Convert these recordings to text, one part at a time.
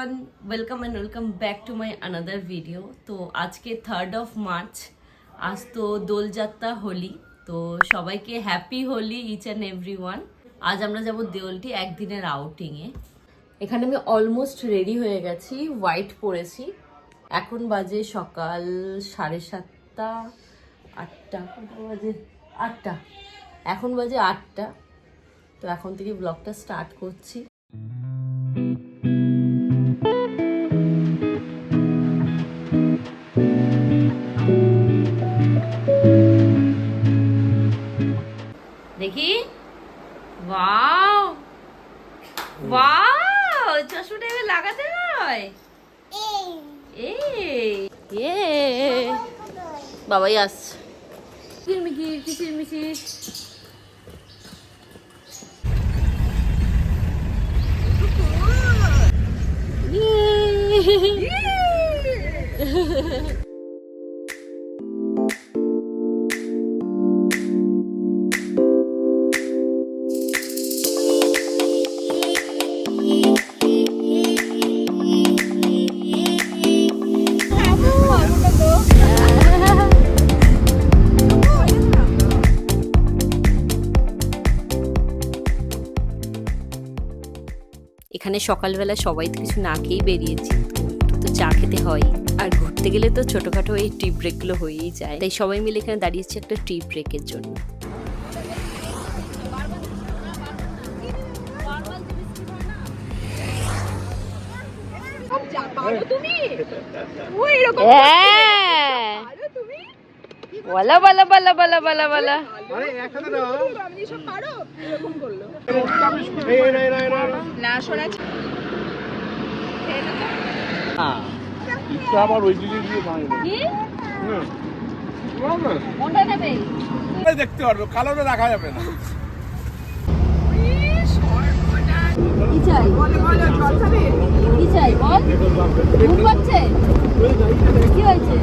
everyone, welcome and welcome back to my another video. তো আজকে 3rd of March, আজ তো দোলযাত্রা হোলি। তো সবাইকে happy Holi each and everyone. আজ আমরা যাব দেওলটি একদিনের আউটিংয়ে। এখানে আমি অলমোস্ট রেডি হয়ে গেছি, হোয়াইট পরেছি। এখন বাজে সকাল 7:30, 8টা, বাজে 8টা, এখন বাজে 8টা। তো এখন থেকে ব্লগটা স্টার্ট করছি। দেখি, ওয়াও ওয়াও, চশমাটা এবার লাগাতে হয়। বাবাই আসছে। কিচিরমিচির কিচিরমিচির। এখানে সকালবেলা সবাই তো কিছু না খেয়েই বেরিয়েছি, তো চা খেতে হয়। আর ঘুরতে গেলে তো ছোটখাটো এই টি ব্রেকগুলো হয়েই যায়, তাই সবাই মিলে এখানে দাঁড়িয়েছি একটা টি ব্রেকের জন্য। বলা বলা বলা বলা বলা বলা দেখতে পারবো, কালোটা দেখা যাবে না। কি চাই কি চাই বল, ঘুম পাচ্ছে, কি হয়েছে?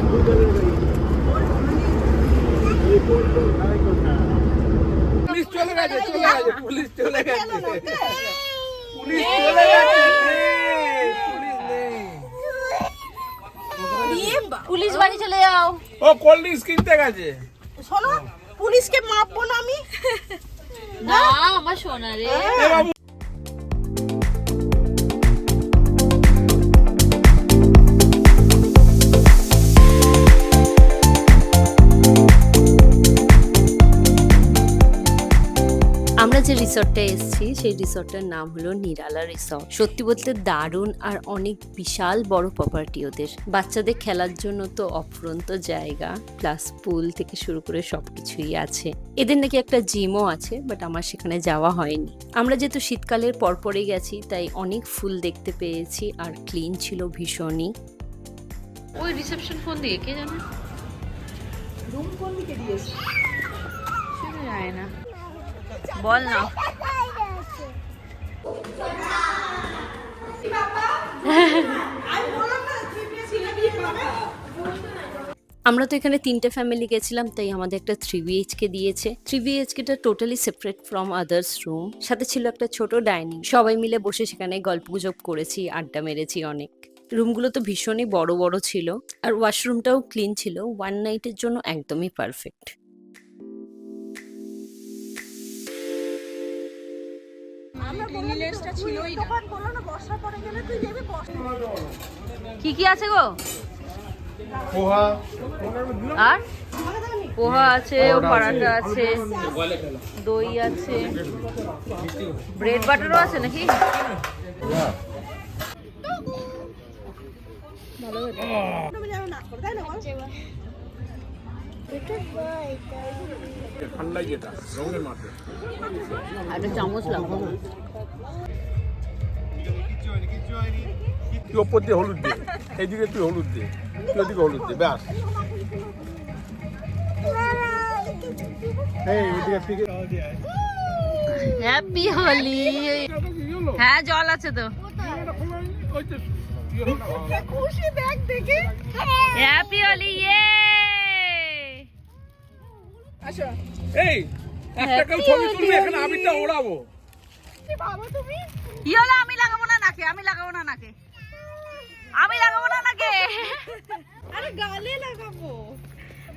পুলিশ চলে গেছে, চলে গেছে, পুলিশ চলে গেছে, পুলিশ চলে গেছে, পুলিশ নেই। পুলিশ বাড়ি চলে যাও। ও কোল্ড ড্রিঙ্কস কিনতে গেছে। শোনো, পুলিশকে মাপবো না আমি। না আমার সোনা রে। আমরা যে রিসর্টটা এসেছি সেই রিসর্টটার নাম হলো নিরালা রিসর্ট। সত্যি বলতে দারুণ, আর অনেক বিশাল বড় প্রপার্টি ওদের। বাচ্চাদের খেলার জন্য তো অফুরন্ত জায়গা, প্লাস পুল থেকে শুরু করে সবকিছুই আছে। এদের নাকি একটা জিমও আছে, বাট আমার সেখানে যাওয়া হয়নি। আমরা যেহেতু শীতকালের পরপরই গেছি, তাই অনেক ফুল দেখতে পেয়েছি, আর ক্লিন ছিল ভীষণই। ওই রিসেপশন ফোন দিয়ে কে জানে, রুম কোন দিকে দিয়েছে শুনে যায় না, বল না। আমরা তো এখানে 3টে ফ্যামিলি গেছিলাম, তাই আমাদের একটা 3BHK দিয়েছে। 3BHKটা totally separate from others room. সাথে ছিল একটা ছোট ডাইনিং, সবাই মিলে বসে সেখানে গল্পগুজব করেছি, আড্ডা মেরেছি অনেক। রুমগুলো তো ভীষণই বড় বড় ছিল, আর ওয়াশরুমটাও ক্লিন ছিল। 1 নাইটের জন্য একদমই পারফেক্ট। কি কি আছে গো? পোহা, আর পোহা আছে, ও পরাঠা আছে, দই আছে, ব্রেড বাটারও আছে নাকি? ঠান্ডাই যেটা রঙের মাঠে একটা চামচ লাগবে। তুই ওপর দিয়ে হলুদ দে, এইদিকে তুই হলুদ দে, তুই ওদিকে হলুদ দে, ব্যাস। হ্যাপি হোলি। হ্যাঁ জল আছে তো। খুশি দেখ দেখে। হ্যাপি হোলি। আসো, এই একটা কেউ ছবি তুলবে, এখানে আবিরটা ওড়াবো। কি ভাবো তুমি? কি হলো? আমি লাগাবো না নাকে, আমি লাগাবো না নাকে। আরে গালে লাগাবো।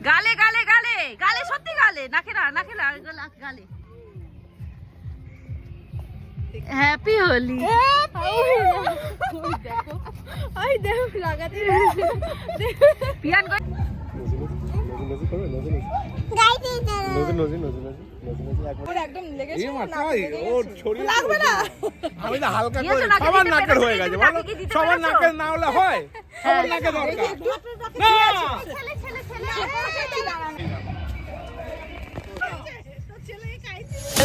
গালে গালে গালে গালে, সত্যি গালে, নাকে না, নাকে না, গালে। হ্যাপি হোলি। আই দেখো লাগাতে পিয়ান কর। ওর একদম লেগেছে এই মাথায় ওর ছড়িয়ে লাগবে না। আমি তো হালকা দিয়েছো করে নাকে, সবার দিতে নাকের হয়ে পেরেছো? গেছে বলো, নাকে দিতে সবার পেরেছো? নাকের না হলে হয়, সবার নাকে দরকার না। ছেলে ছেলে ছেলে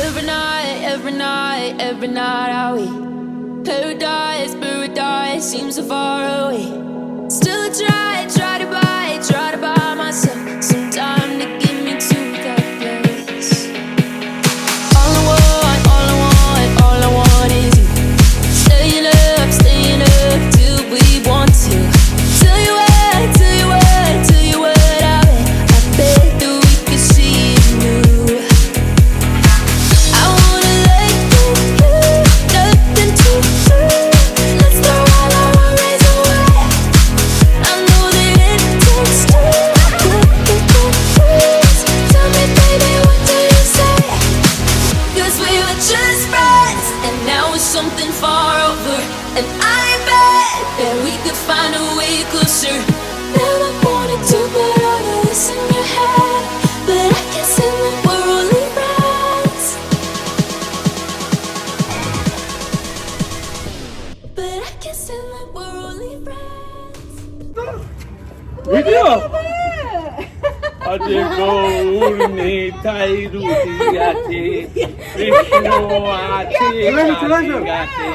Every night, every night, every night I wait. Paradise, paradise seems so far away. Still try to buy myself some time to get me to that place. All I want is you. Staying up till we want to. Tell you what, I bet that we could see it new. I wanna let you, nothing to prove. Let's throw all our worries away. I know that it takes two. Tell me, baby, what do you say? 'Cause we were just friends, and now it's something far over. And I bet that we could find a way closer. Never wanted to put all of this in your head, but I can see that we're only friends. But I can see that we're only friends. Video আজে গৌর নেতাই রুটি আছে, কৃষ্ণ আছে গাছে।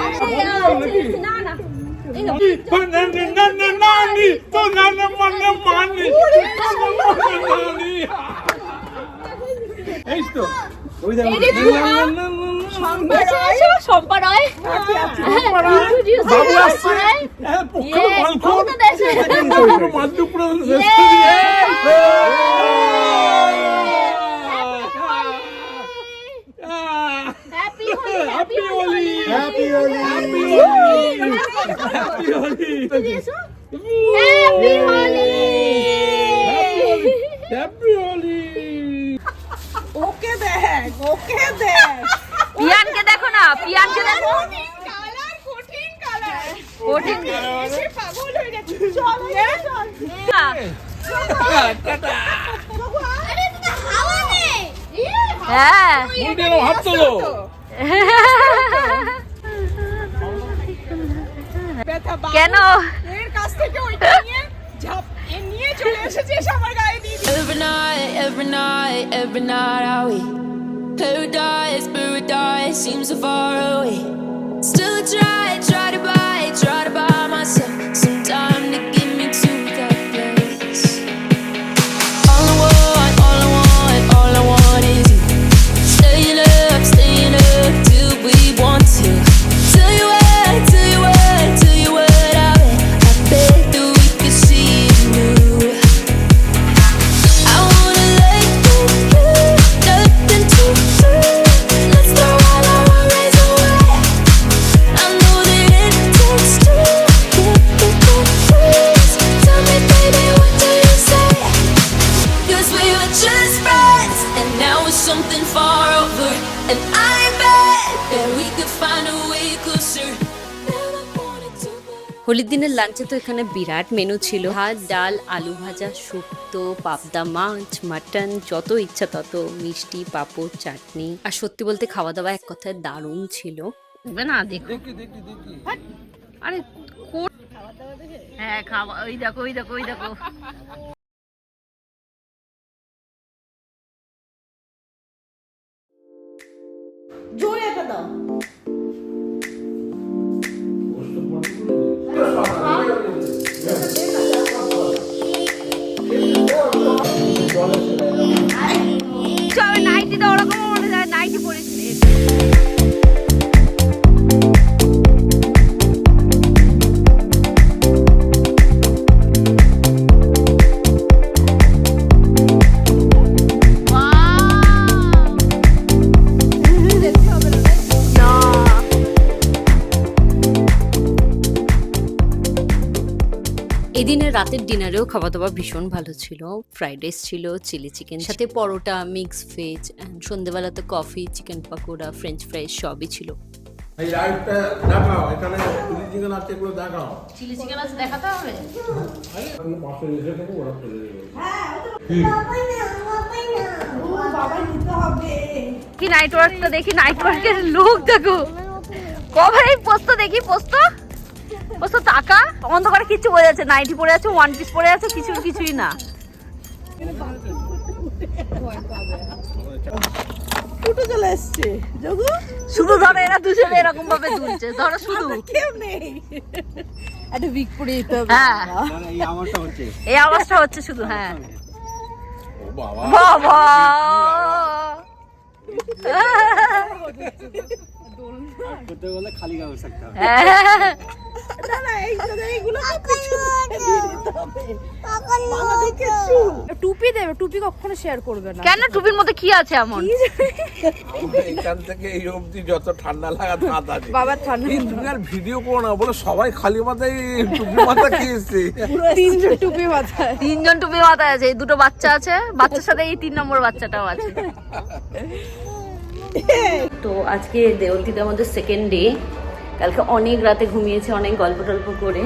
নানি তো নানা মানে মানি এই তো ওই দেখো শম্পা রয়। বাবু আসছে পক্ষে Madhyapur happy Holi. Happy Holi happy Holi happy Holi. ওকে দেখ, ওকে দেখ। পিয়ানকে দেখো না, পিয়ানকে দেখো। কালার কঠিন কালার। কঠিন এসে পাগল হয়ে গেছে। চল চল। আরে তো হাওয়া নেই। হ্যাঁ। হাত তোলো। ব্যথা বাবু কেন? এর কাছ থেকে ওইটা নিয়ে ঝাপ নিয়ে চলে এসেছিস আমার গায়ে দিয়ে this. Every night, every night I wait. Paradise, paradise seems so far away. Still try to buy myself some time to get me to that place. All I want is you. Staying up till we want to. Tell you what, I bet that we could see it new. I wanna let you, nothing to prove. Let's throw all our worries away. I know that it takes two. Tell me, baby, what do you say? 'Cause we were just friends, and now it's something far over. And I bet that we could find a way closer. Never wanted to, but হোলির দিনের লাঞ্চে তো এখানে বিরাট menu ছিল। ভাত, ডাল, আলু ভাজা, শুক্তো, পাবদা মাছ, মাটন, যত ইচ্ছা তত, মিষ্টি, পাঁপড়, চাটনি। আর সত্যি বলতে খাওয়া দাওয়া এক কথায় দারুণ ছিল। না দেখো, আরে হ্যাঁ খাওয়া, ওই দেখো ওই দেখো ওই দেখো। জোরে একটা দাও। নাইটিটা ওরকম মনে হয়, নাইটি পরেছি। এদিনের রাতের ডিনারেও খাওয়া দাওয়া ভীষণ ভালো ছিল। ফ্রাইড রাইস ছিল, চিলি চিকেন, সাথে পরোটা, মিক্স ভেজ, অ্যান্ড সন্ধ্যেবেলাতে coffee, chicken pakora, french fries সবই ছিল। এই রাইসটা দেখাও, এখানে চিলি চিকেন আছে, এগুলো দেখাও। চিলি চিকেন আছে, দেখাতে হবে। পাশে রেখে দেবো, ওরা ফেলে দেবে। কি নাইট ওয়ার্কটা দেখি, নাইট ওয়ার্কের লুক দেখো। কবে এই পোস্ত দেখি, পোস্ত টাকা অন্ধকারে কিচ্ছু বোঝা যাচ্ছে। নাইটি পরে আছে, ওয়ান পিস পরে আছে, কিছুই না। টুটু চলে এসছে যোগু, শুধু ধরো এরা দুজনে এরকম ভাবে দুলছে, ধরো শুধু কেউ নেই, একটা উইক পরে যেতে হবে। হ্যাঁ এই আওয়াজটা হচ্ছে শুধু। হ্যাঁ ও বাবা, বাবা করতে বলে খালি গায়ে থাকতে হবে। না না এইগুলো টুপি দেবে, টুপি কখনো শেয়ার করবে না। কেন? টুপির মধ্যে কি আছে এমন? এখান থেকে এই অবধি যত ঠান্ডা লাগা ধাত আছে। বাবা ঠান্ডা, এই তুমি আর ভিডিও করো না, বলে সবাই খালি মাথায় টুপি মাথা খেয়েছে। তিনজন টুপি মাথায়, তিনজন টুপি মাথায় আছে, এই দুটো বাচ্চা আছে, বাচ্চার সাথে এই 3 নম্বর বাচ্চাটাও আছে। তো আজকে দেওলতিতে আমাদের সেকেন্ড ডে। কালকে অনেক রাতে ঘুমিয়েছি, অনেক গল্প টল্প করে।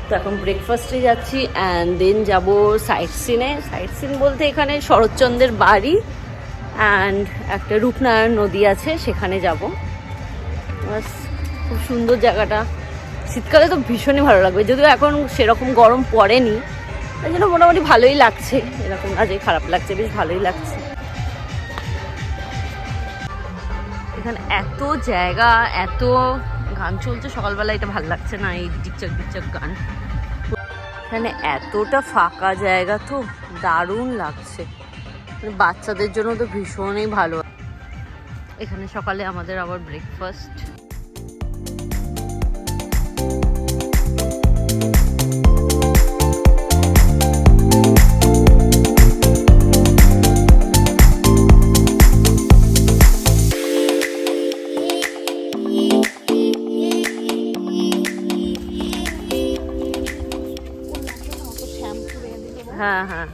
তো এখন ব্রেকফাস্টে যাচ্ছি, অ্যান্ড দেন যাব সাইট সিনে। সাইট সিন বলতে এখানে শরৎচন্দ্রের বাড়ি অ্যান্ড একটা রূপনারায়ণ নদী আছে, সেখানে যাব। বাস, খুব সুন্দর জায়গাটা। শীতকালে তো ভীষণই ভালো লাগবে, যদিও এখন সেরকম গরম পড়েনি, তাই জন্য মোটামুটি ভালোই লাগছে। এরকম আজকে খারাপ লাগছে, বেশ ভালোই লাগছে। এখানে এত জায়গা, এত গান চলছে সকালবেলা, এটা ভালো লাগছে না, এই ডিকচক গান। এখানে এতটা ফাঁকা জায়গা, তো দারুণ লাগছে। বাচ্চাদের জন্য তো ভীষণই ভালো। এখানে সকালে আমাদের আবার ব্রেকফাস্ট। হ্যাঁ হ্যাঁ,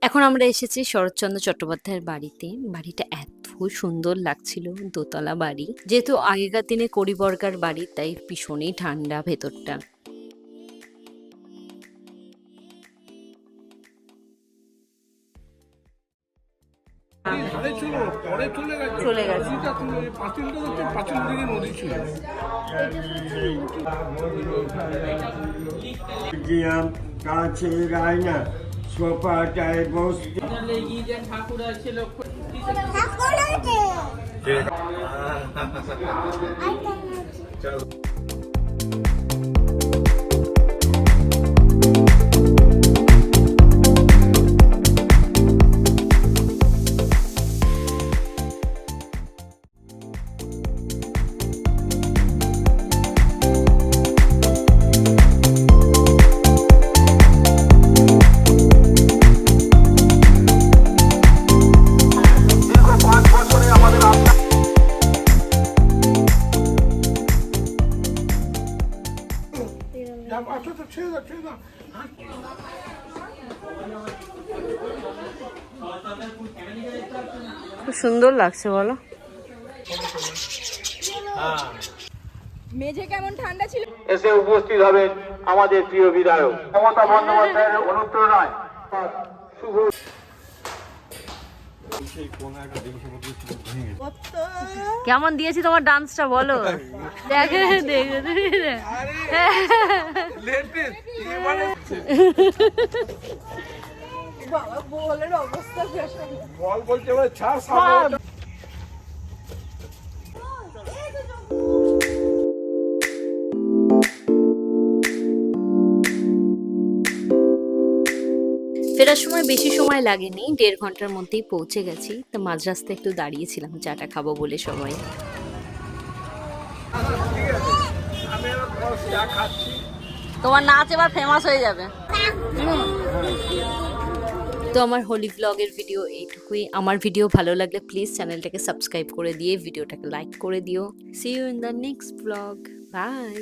এখন আমরা এসেছি শরৎচন্দ্র চট্টোপাধ্যায়ের বাড়িতে। বাড়িটা এত সুন্দর লাগছিল, দোতলা বাড়ি। যেহেতু আগেকার দিনে কড়িবর্গার বাড়ি, তাই ভীষণই ঠান্ডা ভেতরটা। চলে গেছে। কাছে রায়না সোফাটায় বসতে খুব সুন্দর লাগছে, বলো। মেঝে কেমন ঠান্ডা ছিল। এসে উপস্থিত হবেন আমাদের প্রিয় বিধায়ক মমতা বন্দ্যোপাধ্যায়ের অনুপ্রেরণায় শুভ। কেমন দিয়েছি তোমার ডান্সটা, বলো। দেখে বাবা বলের অবস্থা বল বলতে ছাড় সামনে। ফেরার সময় বেশি সময় লাগেনি, 1.5 ঘন্টার মধ্যেই পৌঁছে গেছি। তো মাঝ রাস্তায় একটু দাঁড়িয়েছিলাম চাটা খাবো বলে সবাই। তোমার নাচ এবার ফেমাস হয়ে যাবে। তো আমার হোলি ব্লগের ভিডিও এইটুকুই। আমার ভিডিও ভালো লাগলে প্লিজ চ্যানেলটাকে সাবস্ক্রাইব করে দিয়ে ভিডিওটাকে লাইক করে দিও। See you in the next blog. By.